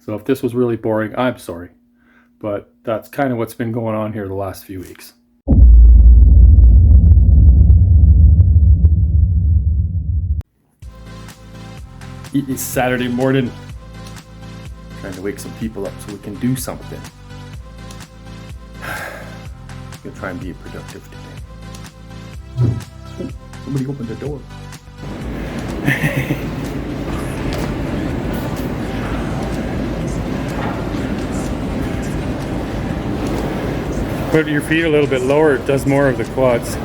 So if this was really boring, I'm sorry. But that's kind of what's been going on here the last few weeks. It's Saturday morning. Trying to wake some people up so we can do something. I'm gonna try and be productive today. Oh, somebody opened the door. Put your feet a little bit lower, it does more of the quads.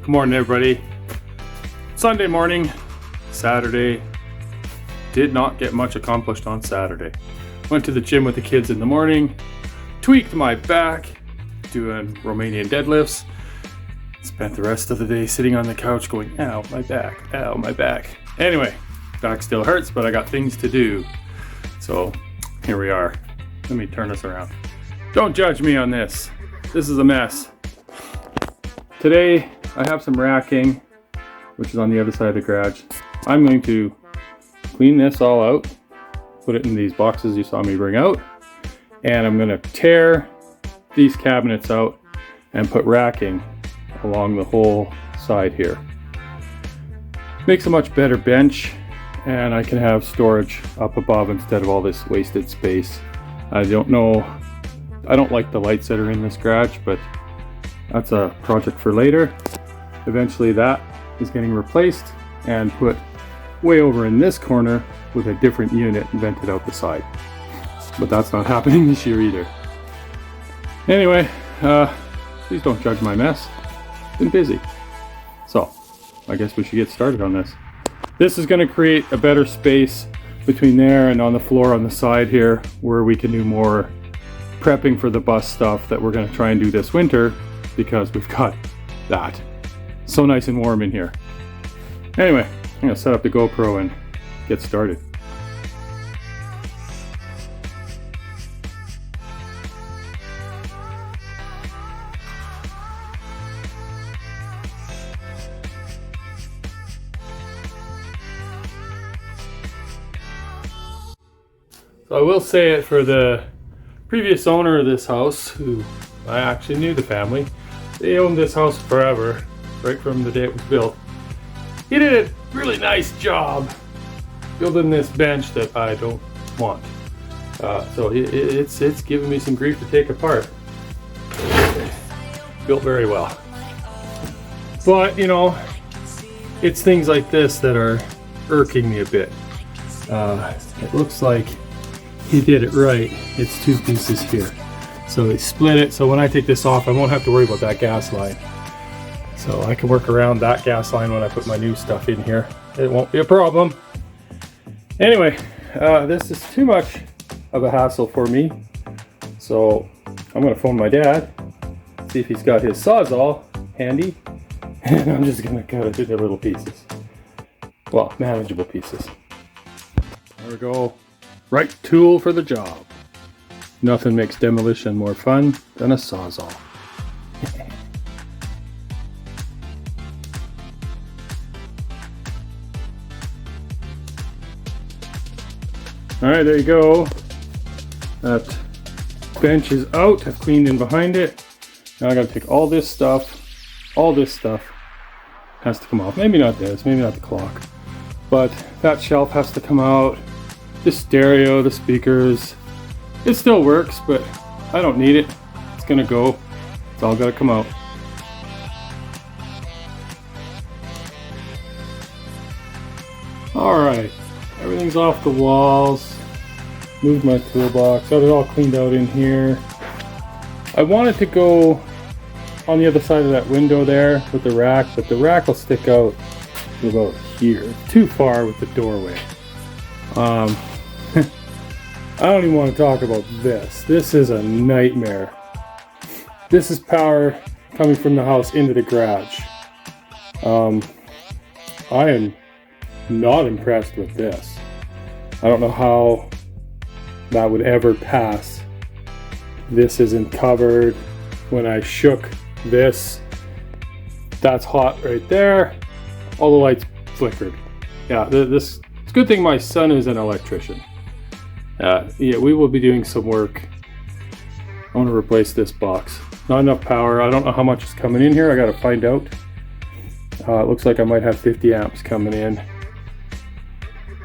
Good morning, everybody. Sunday morning, Saturday. Did not get much accomplished on Saturday. Went to the gym with the kids in the morning, tweaked my back, doing Romanian deadlifts. Spent the rest of the day sitting on the couch going, ow, my back, ow, my back. Anyway, back still hurts, but I got things to do. So here we are. Let me turn this around. Don't judge me on this. This is a mess. Today, I have some racking, which is on the other side of the garage. I'm going to clean this all out, put it in these boxes you saw me bring out, and I'm going to tear these cabinets out and put racking along the whole side here. Makes a much better bench, and I can have storage up above instead of all this wasted space. I don't like the lights that are in this garage, but that's a project for later. Eventually that is getting replaced and put way over in this corner with a different unit vented out the side. But that's not happening this year either. Anyway, please don't judge my mess. Been busy. So, I guess we should get started on this. This is going to create a better space between there and on the floor on the side here where we can do more prepping for the bus stuff that we're going to try and do this winter because we've got that. So nice and warm in here. Anyway, I'm going to set up the GoPro and get started. So I will say it for the previous owner of this house, who I actually knew the family. They owned this house forever, right from the day it was built. He did a really nice job building this bench that I don't want. So it's giving me some grief to take apart. Built very well. But, you know, it's things like this that are irking me a bit. It looks like he did it right. It's two pieces here. So they split it, so when I take this off, I won't have to worry about that gas line. So I can work around that gas line when I put my new stuff in here. It won't be a problem. Anyway, this is too much of a hassle for me. So I'm gonna phone my dad, see if he's got his Sawzall handy, and I'm just gonna cut it into little pieces. Well, manageable pieces. There we go. Right tool for the job. Nothing makes demolition more fun than a Sawzall. Alright, there you go. That bench is out. I've cleaned in behind it. Now I gotta take all this stuff has to come off. Maybe not this, maybe not the clock. But that shelf has to come out. The stereo, the speakers. It still works, but I don't need it. It's gonna go. It's all gotta come out. Alright. Everything's off the walls. Moved my toolbox. Got it all cleaned out in here. I wanted to go on the other side of that window there with the rack, but the rack will stick out to about here. Too far with the doorway. I don't even want to talk about this. This is a nightmare. This is power coming from the house into the garage. I am not impressed with this. I don't know how that would ever pass. This isn't covered. When I shook this, that's hot right there. All the lights flickered. Yeah, it's a good thing my son is an electrician. Yeah, we will be doing some work. I want to replace this box. Not enough power. I don't know how much is coming in here. I got to find out. It looks like I might have 50 amps coming in.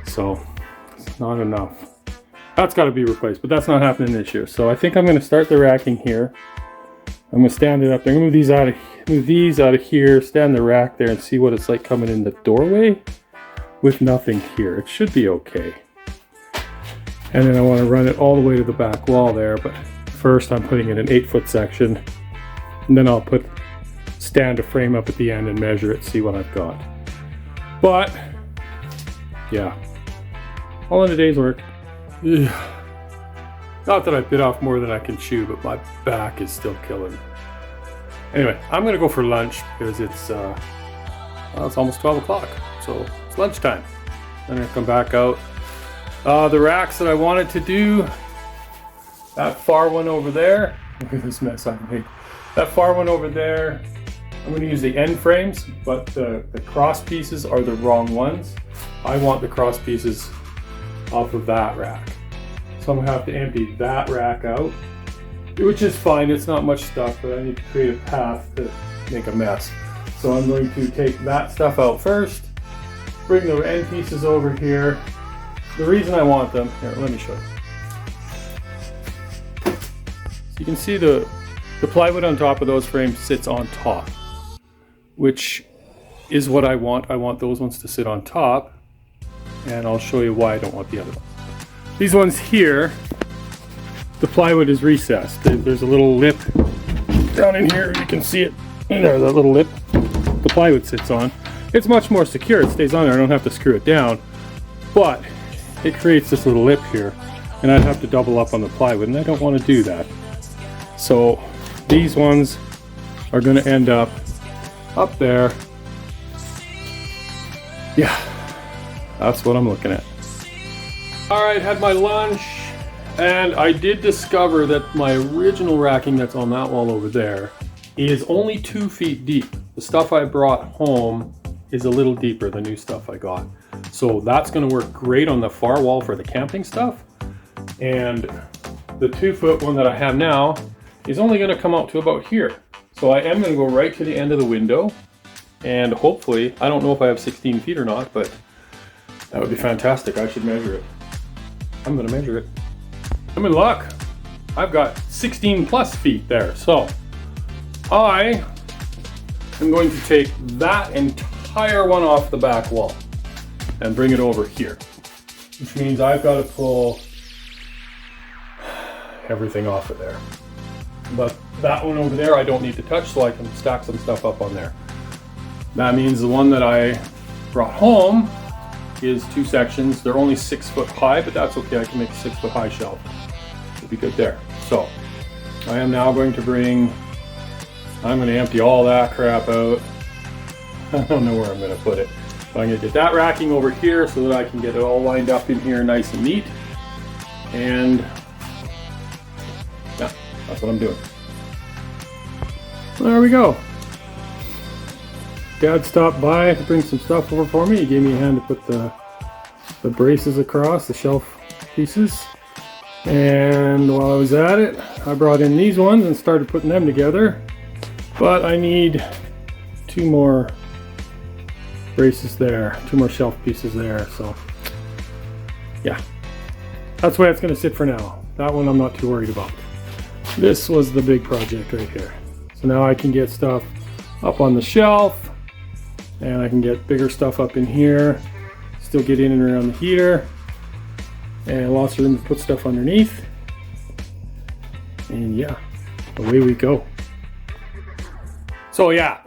So, it's not enough. That's got to be replaced, but that's not happening this year. So I think I'm going to start the racking here. I'm going to stand it up there. I'm going to move these out of here, stand the rack there, and see what it's like coming in the doorway with nothing here. It should be okay. And then I want to run it all the way to the back wall there, but first I'm putting in an 8-foot section, and then I'll stand a frame up at the end and measure it, see what I've got. But yeah, all in a day's work. Ugh. Not that I bit off more than I can chew, but my back is still killing me. Anyway, I'm gonna go for lunch because it's almost 12 o'clock, so it's lunchtime. I'm gonna come back out. The racks that I wanted to do, that far one over there. Look at this mess I made. That far one over there, I'm gonna use the end frames, but the cross pieces are the wrong ones. I want the cross pieces off of that rack. So I'm gonna have to empty that rack out, which is fine, it's not much stuff, but I need to create a path to make a mess. So I'm going to take that stuff out first, bring the end pieces over here. The reason I want them, here, let me show you. So you can see the plywood on top of those frames sits on top, which is what I want. I want those ones to sit on top, and I'll show you why I don't want the other ones. These ones here, the plywood is recessed. There's a little lip down in here. You can see it. There's that little lip the plywood sits on. It's much more secure. It stays on there. I don't have to screw it down. But it creates this little lip here, and I'd have to double up on the plywood, and I don't want to do that. So these ones are going to end up there. Yeah, that's what I'm looking at. Alright, had my lunch, and I did discover that my original racking that's on that wall over there is only 2 feet deep. The stuff I brought home is a little deeper, the new stuff I got. So that's going to work great on the far wall for the camping stuff. And the 2-foot one that I have now is only going to come out to about here. So I am going to go right to the end of the window, and hopefully, I don't know if I have 16 feet or not, but that would be fantastic. I should measure it. I'm gonna measure it. I'm in luck. I've got 16 plus feet there. So I am going to take that entire one off the back wall and bring it over here, which means I've got to pull everything off of there. But that one over there I don't need to touch, so I can stack some stuff up on there. That means the one that I brought home is 2 sections. They're only 6 foot high, but that's okay. I can make a 6 foot high shelf. It'll be good there. So I am now going to I'm going to empty all that crap out. I don't know where I'm going to put it. But I'm going to get that racking over here so that I can get it all lined up in here nice and neat. And yeah, that's what I'm doing. There we go. Dad stopped by to bring some stuff over for me. He gave me a hand to put the braces across, the shelf pieces. And while I was at it, I brought in these ones and started putting them together. But I need 2 more braces there, 2 more shelf pieces there. So yeah, that's where it's going to sit for now. That one I'm not too worried about. This was the big project right here. So now I can get stuff up on the shelf, and I can get bigger stuff up in here, still get in and around the heater, and lots of room to put stuff underneath. And yeah, away we go. So yeah,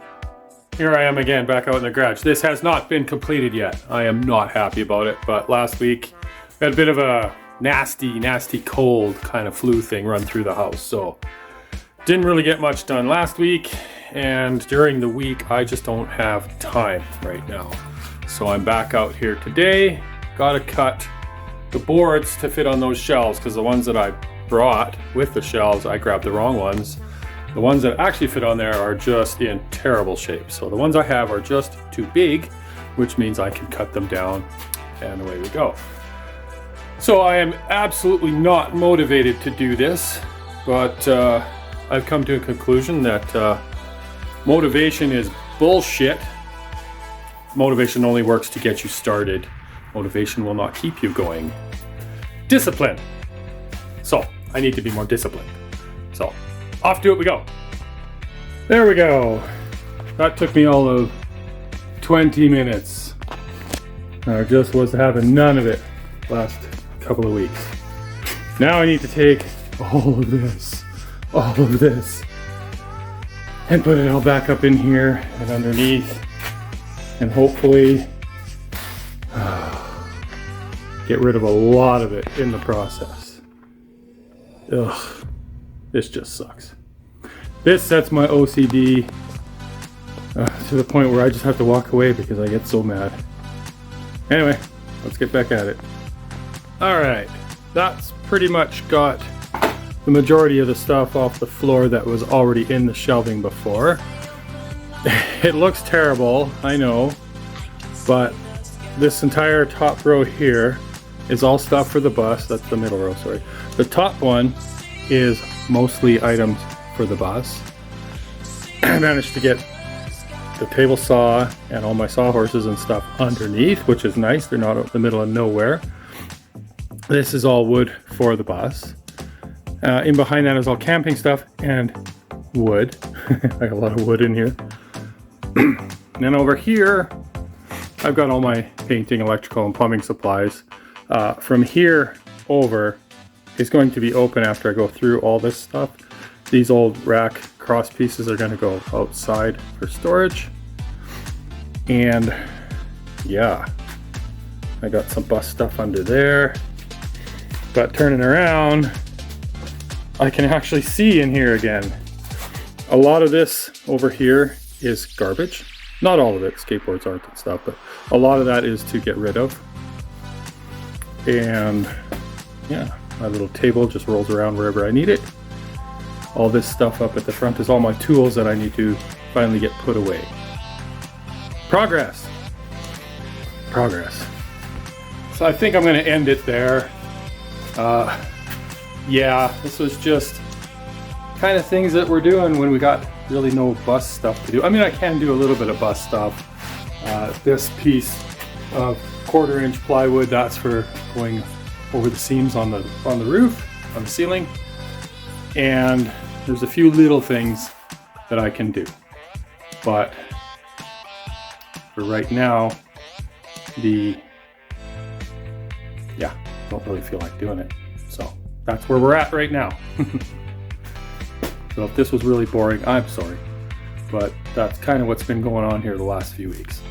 here I am again back out in the garage. This has not been completed yet. I am not happy about it, but last week we had a bit of a nasty cold kind of flu thing run through the house, so didn't really get much done last week, and during the week I just don't have time right now. So I'm back out here today. Gotta cut the boards to fit on those shelves, because the ones that I brought with the shelves, I grabbed the wrong ones. The ones that actually fit on there are just in terrible shape. So the ones I have are just too big, which means I can cut them down, and away we go. So I am absolutely not motivated to do this, but I've come to a conclusion that motivation is bullshit. Motivation only works to get you started. Motivation will not keep you going. Discipline. So I need to be more disciplined. So off to it we go. There we go. That took me all of 20 minutes. I just was having none of it last couple of weeks. Now I need to take all of this, and put it all back up in here and underneath, and hopefully get rid of a lot of it in the process. Ugh, this just sucks. This sets my OCD to the point where I just have to walk away because I get so mad. Anyway, let's get back at it. Alright, that's pretty much got the majority of the stuff off the floor that was already in the shelving before. It looks terrible, I know, but this entire top row here is all stuff for the bus. That's the middle row, sorry. The top one is mostly items for the bus. I managed to get the table saw and all my sawhorses and stuff underneath, which is nice. They're not out in the middle of nowhere. This is all wood for the bus. In behind that is all camping stuff and wood. I got a lot of wood in here. And then over here, I've got all my painting, electrical, and plumbing supplies. From here over is going to be open after I go through all this stuff. These old rack cross pieces are going to go outside for storage. And yeah, I got some bus stuff under there. But turning around, I can actually see in here again. A lot of this over here is garbage. Not all of it, skateboards aren't and stuff, but a lot of that is to get rid of. And yeah, my little table just rolls around wherever I need it. All this stuff up at the front is all my tools that I need to finally get put away. Progress. So I think I'm going to end it there. Yeah, this was just kind of things that we're doing when we got really no bus stuff to do. I mean, I can do a little bit of bus stuff. This piece of 1/4 inch plywood, that's for going over the seams on the roof, on the ceiling. And there's a few little things that I can do. But for right now, don't really feel like doing it. So that's where we're at right now. So if this was really boring, I'm sorry. But that's kind of what's been going on here the last few weeks.